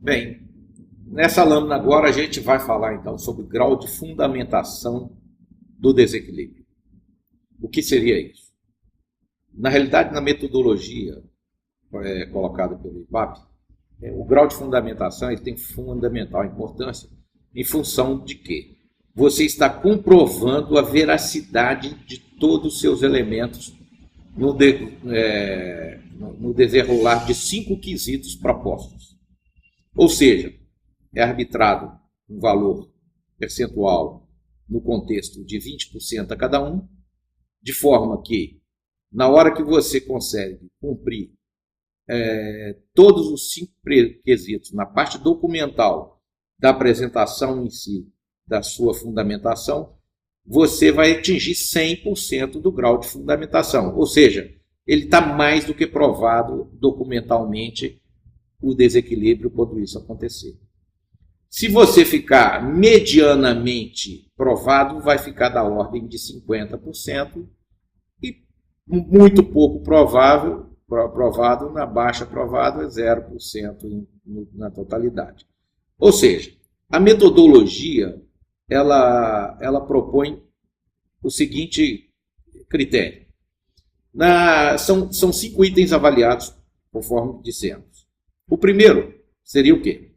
Bem, nessa lâmina agora a gente vai falar então sobre o grau de fundamentação do desequilíbrio. O que seria isso? Na realidade, na metodologia colocada pelo IPAP, o grau de fundamentação ele tem fundamental importância em função de quê? Você está comprovando a veracidade de todos os seus elementos no desenrolar de 5 quesitos propostos. Ou seja, é arbitrado um valor percentual no contexto de 20% a cada um, de forma que, na hora que você consegue cumprir todos os 5 quesitos na parte documental da apresentação em si, da sua fundamentação, você vai atingir 100% do grau de fundamentação. Ou seja, ele está mais do que provado documentalmente o desequilíbrio quando isso acontecer. Se você ficar medianamente provado, vai ficar da ordem de 50% e muito pouco provado, na baixa provado é 0% na totalidade. Ou seja, a metodologia ela propõe o seguinte critério. São 5 itens avaliados, conforme dissemos. O primeiro seria o quê?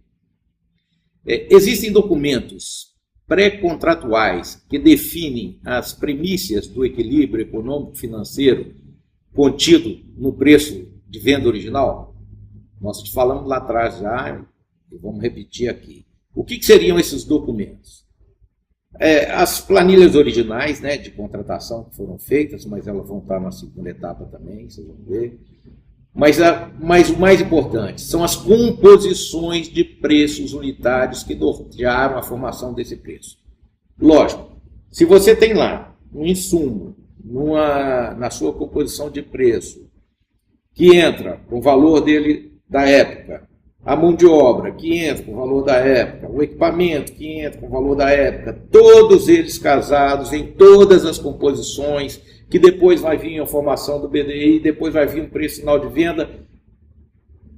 Existem documentos pré-contratuais que definem as premissas do equilíbrio econômico-financeiro contido no preço de venda original? Nós te falamos lá atrás já, e vamos repetir aqui. O que seriam esses documentos? As planilhas originais, né, de contratação que foram feitas, mas elas vão estar na segunda etapa também, vocês vão ver. Mas o mais importante são as composições de preços unitários que nortearam a formação desse preço. Lógico, se você tem lá um insumo na sua composição de preço que entra com o valor dele da época, a mão de obra que entra com o valor da época, o equipamento que entra com o valor da época, todos eles casados em todas as composições, que depois vai vir a formação do BDI, depois vai vir um preço final de venda,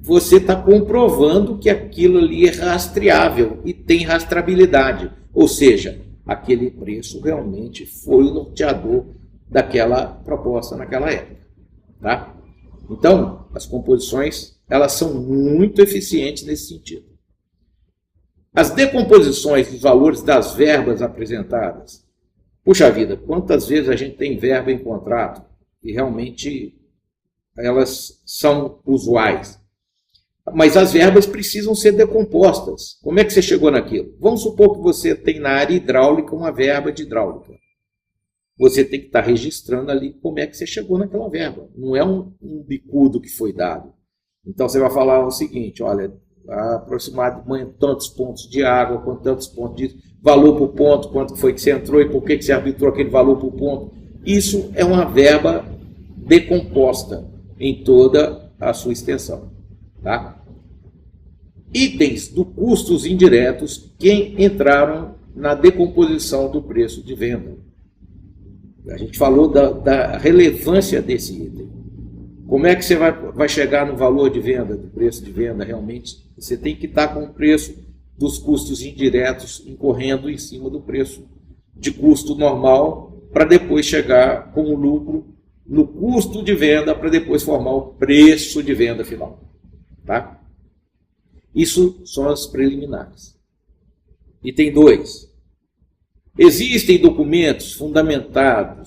você está comprovando que aquilo ali é rastreável e tem rastreabilidade. Ou seja, aquele preço realmente foi o norteador daquela proposta naquela época. Tá? Então, as composições elas são muito eficientes nesse sentido. As decomposições dos valores das verbas apresentadas. Puxa vida, quantas vezes a gente tem verba em contrato e realmente elas são usuais. Mas as verbas precisam ser decompostas. Como é que você chegou naquilo? Vamos supor que você tem na área hidráulica uma verba de hidráulica. Você tem que estar registrando ali como é que você chegou naquela verba. Não é um bicudo que foi dado. Então você vai falar o seguinte, olha, aproximadamente tantos pontos de água, com tantos pontos de valor por ponto, quanto foi que você entrou e por que você arbitrou aquele valor por ponto. Isso é uma verba decomposta em toda a sua extensão. Tá? Itens do custos indiretos que entraram na decomposição do preço de venda. A gente falou da relevância desse item. Como é que você vai chegar no valor de venda, do preço de venda realmente? Você tem que estar com o preço dos custos indiretos incorrendo em cima do preço de custo normal para depois chegar com o lucro no custo de venda para depois formar o preço de venda final. Tá? Isso são as preliminares. Item 2. Existem documentos fundamentando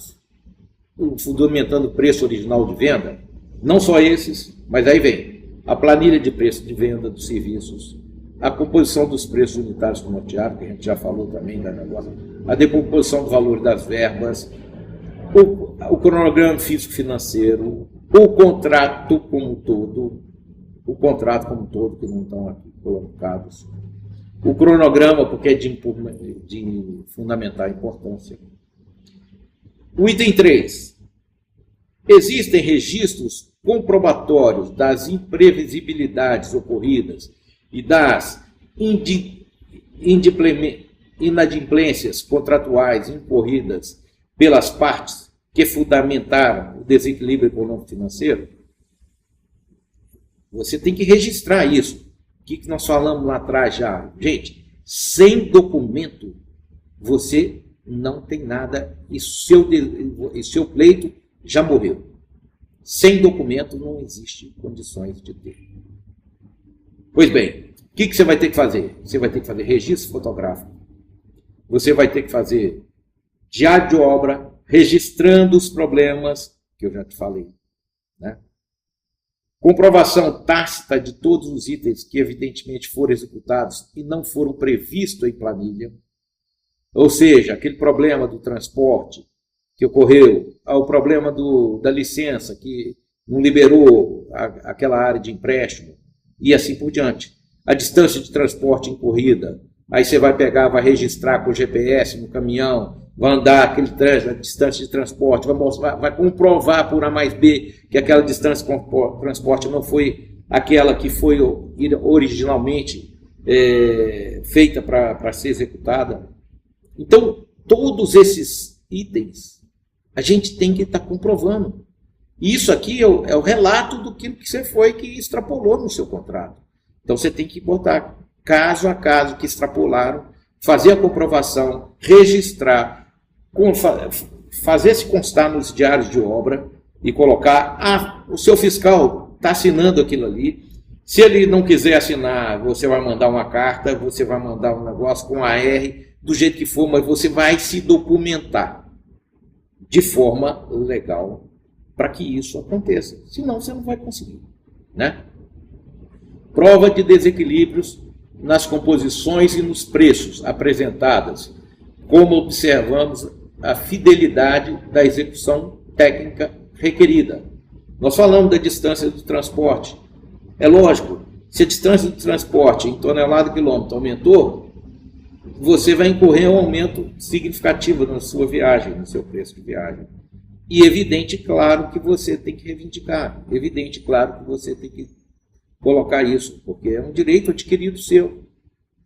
o preço original de venda? Não só esses, mas aí vem a planilha de preço de venda dos serviços, a composição dos preços unitários do norteado, que a gente já falou também da negócio, a decomposição do valor das verbas, o cronograma físico-financeiro, o contrato como um todo, que não estão aqui colocados, o cronograma, porque é de fundamental importância. O item 3. Existem registros comprobatórios das imprevisibilidades ocorridas e das inadimplências contratuais incorridas pelas partes que fundamentaram o desequilíbrio econômico-financeiro? Você tem que registrar isso. que nós falamos lá atrás já? Gente, sem documento, você não tem nada e seu pleito já morreu. Sem documento não existe condições de ter. Pois bem, o que você vai ter que fazer? Você vai ter que fazer registro fotográfico. Você vai ter que fazer diário de obra, registrando os problemas que eu já te falei, né? Comprovação tácita de todos os itens que evidentemente foram executados e não foram previstos em planilha. Ou seja, aquele problema do transporte que ocorreu, o problema da licença que não liberou aquela área de empréstimo e assim por diante. A distância de transporte incorrida, aí você vai pegar, vai registrar com o GPS no caminhão, vai andar aquele trânsito, a distância de transporte, vai comprovar por A mais B que aquela distância de transporte não foi aquela que foi originalmente feita para ser executada. Então, todos esses itens a gente tem que estar comprovando. E isso aqui é o relato do que você foi que extrapolou no seu contrato. Então, você tem que botar caso a caso que extrapolaram, fazer a comprovação, registrar, fazer se constar nos diários de obra e colocar, o seu fiscal está assinando aquilo ali. Se ele não quiser assinar, você vai mandar uma carta, você vai mandar um negócio com AR, do jeito que for, mas você vai se documentar de forma legal para que isso aconteça. Senão, você não vai conseguir, né? Prova de desequilíbrios nas composições e nos preços apresentadas, como observamos a fidelidade da execução técnica requerida. Nós falamos da distância do transporte. É lógico, se a distância do transporte em tonelada quilômetro aumentou, você vai incorrer um aumento significativo na sua viagem, no seu preço de viagem. E evidente, claro, que você tem que reivindicar. Evidente, claro, que você tem que colocar isso, porque é um direito adquirido seu.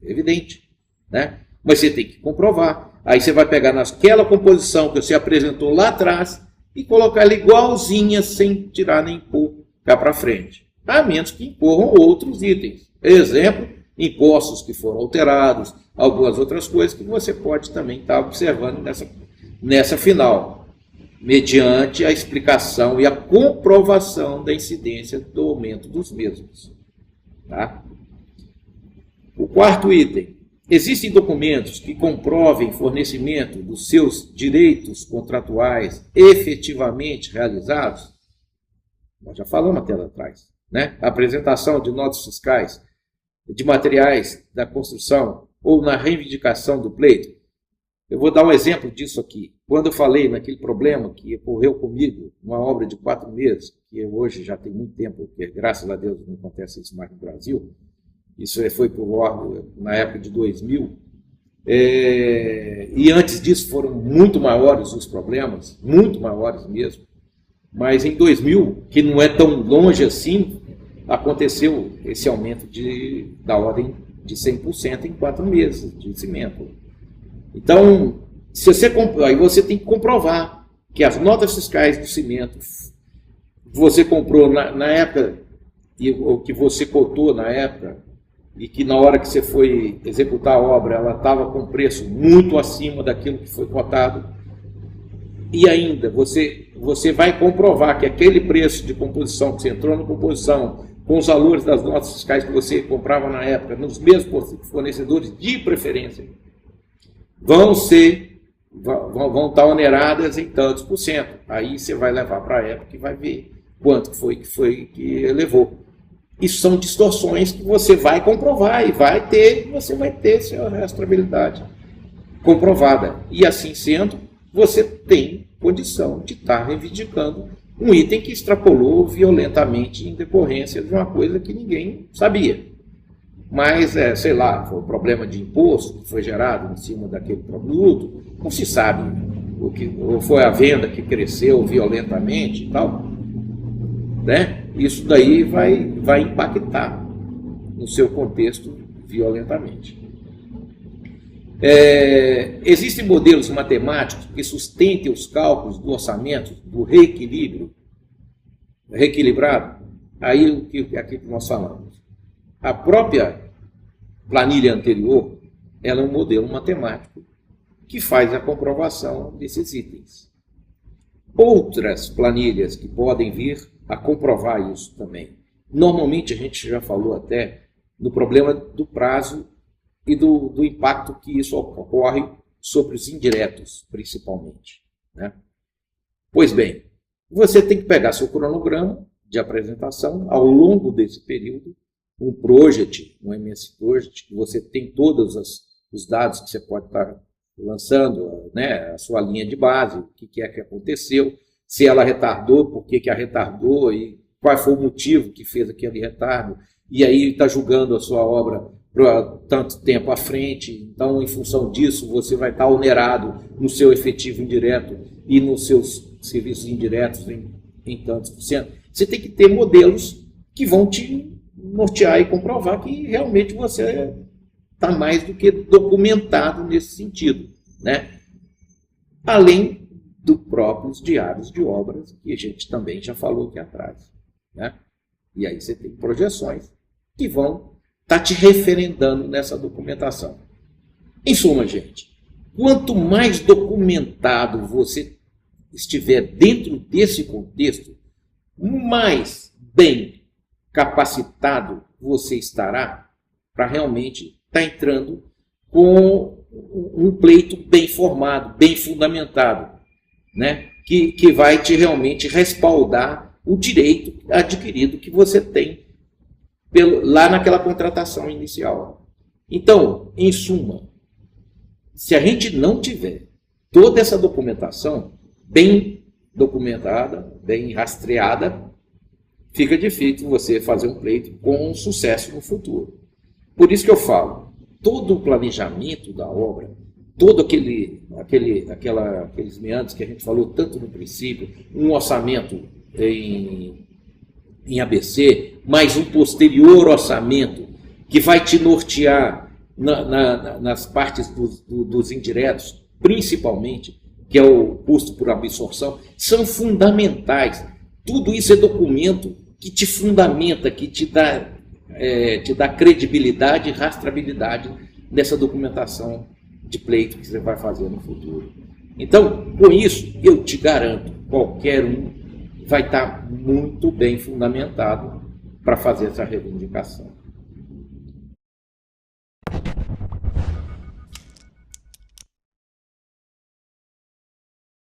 Evidente, né? Mas você tem que comprovar. Aí você vai pegar naquela composição que você apresentou lá atrás e colocar ela igualzinha, sem tirar nem pôr cá para frente. A menos que incorram outros itens. Exemplo, impostos que foram alterados, algumas outras coisas que você pode também estar observando nessa final, mediante a explicação e a comprovação da incidência do aumento dos mesmos. Tá? O quarto item. Existem documentos que comprovem fornecimento dos seus direitos contratuais efetivamente realizados? Nós já falamos até lá atrás, né? A apresentação de notas fiscais, de materiais da construção ou na reivindicação do pleito. Eu vou dar um exemplo disso aqui. Quando eu falei naquele problema que ocorreu comigo, uma obra de 4 meses, que hoje já tem muito tempo, porque graças a Deus não acontece isso mais no Brasil, isso foi na época de 2000, e antes disso foram muito maiores os problemas, muito maiores mesmo, mas em 2000, que não é tão longe assim, aconteceu esse aumento da ordem de 100% em 4 meses de cimento. Então, aí você tem que comprovar que as notas fiscais do cimento você comprou na época, ou que você cotou na época, e que na hora que você foi executar a obra, ela estava com preço muito acima daquilo que foi cotado. E ainda, você vai comprovar que aquele preço de composição, que você entrou na composição, com os valores das notas fiscais que você comprava na época, nos mesmos fornecedores de preferência, vão estar oneradas em tantos por cento. Aí você vai levar para a época e vai ver quanto foi que elevou. Isso são distorções que você vai comprovar e você vai ter sua rastreabilidade comprovada. E assim sendo, você tem condição de estar reivindicando um item que extrapolou violentamente em decorrência de uma coisa que ninguém sabia. Mas, sei lá, foi um problema de imposto que foi gerado em cima daquele produto, não se sabe. Ou foi a venda que cresceu violentamente e tal, né? Isso daí vai impactar no seu contexto violentamente. Existem modelos matemáticos que sustentem os cálculos do orçamento, do reequilibrado. Aí, aqui que nós falamos. a própria planilha anterior, ela é um modelo matemático que faz a comprovação desses itens. Outras planilhas que podem vir a comprovar isso também. Normalmente, a gente já falou até no problema do prazo e do impacto que isso ocorre sobre os indiretos, principalmente, né? Pois bem, você tem que pegar seu cronograma de apresentação ao longo desse período, um project, um MS Project, que você tem todos os dados que você pode estar lançando, né, a sua linha de base, o que é que aconteceu, se ela retardou, por que a retardou e qual foi o motivo que fez aquele retardo, e aí está julgando a sua obra para tanto tempo à frente, então, em função disso, você vai estar onerado no seu efetivo indireto e nos seus serviços indiretos em tantos por cento. Você tem que ter modelos que vão te nortear e comprovar que realmente você está mais do que documentado nesse sentido, né? Além dos próprios diários de obras, que a gente também já falou aqui atrás, né? E aí você tem projeções que vão estar te referendando nessa documentação. Em suma, gente, quanto mais documentado você estiver dentro desse contexto, mais bem capacitado você estará para realmente estar entrando com um pleito bem formado, bem fundamentado, né? Que vai te realmente respaldar o direito adquirido que você tem lá naquela contratação inicial. Então, em suma, se a gente não tiver toda essa documentação bem documentada, bem rastreada, fica difícil você fazer um pleito com sucesso no futuro. Por isso que eu falo, todo o planejamento da obra, todo aqueles meandros que a gente falou tanto no princípio, um orçamento em ABC, mais um posterior orçamento que vai te nortear nas partes dos indiretos, principalmente, que é o custo por absorção, são fundamentais. Tudo isso é documento que te fundamenta, que te dá credibilidade e rastreabilidade nessa documentação de pleito que você vai fazer no futuro. Então, com isso, eu te garanto, qualquer um vai estar muito bem fundamentado para fazer essa reivindicação.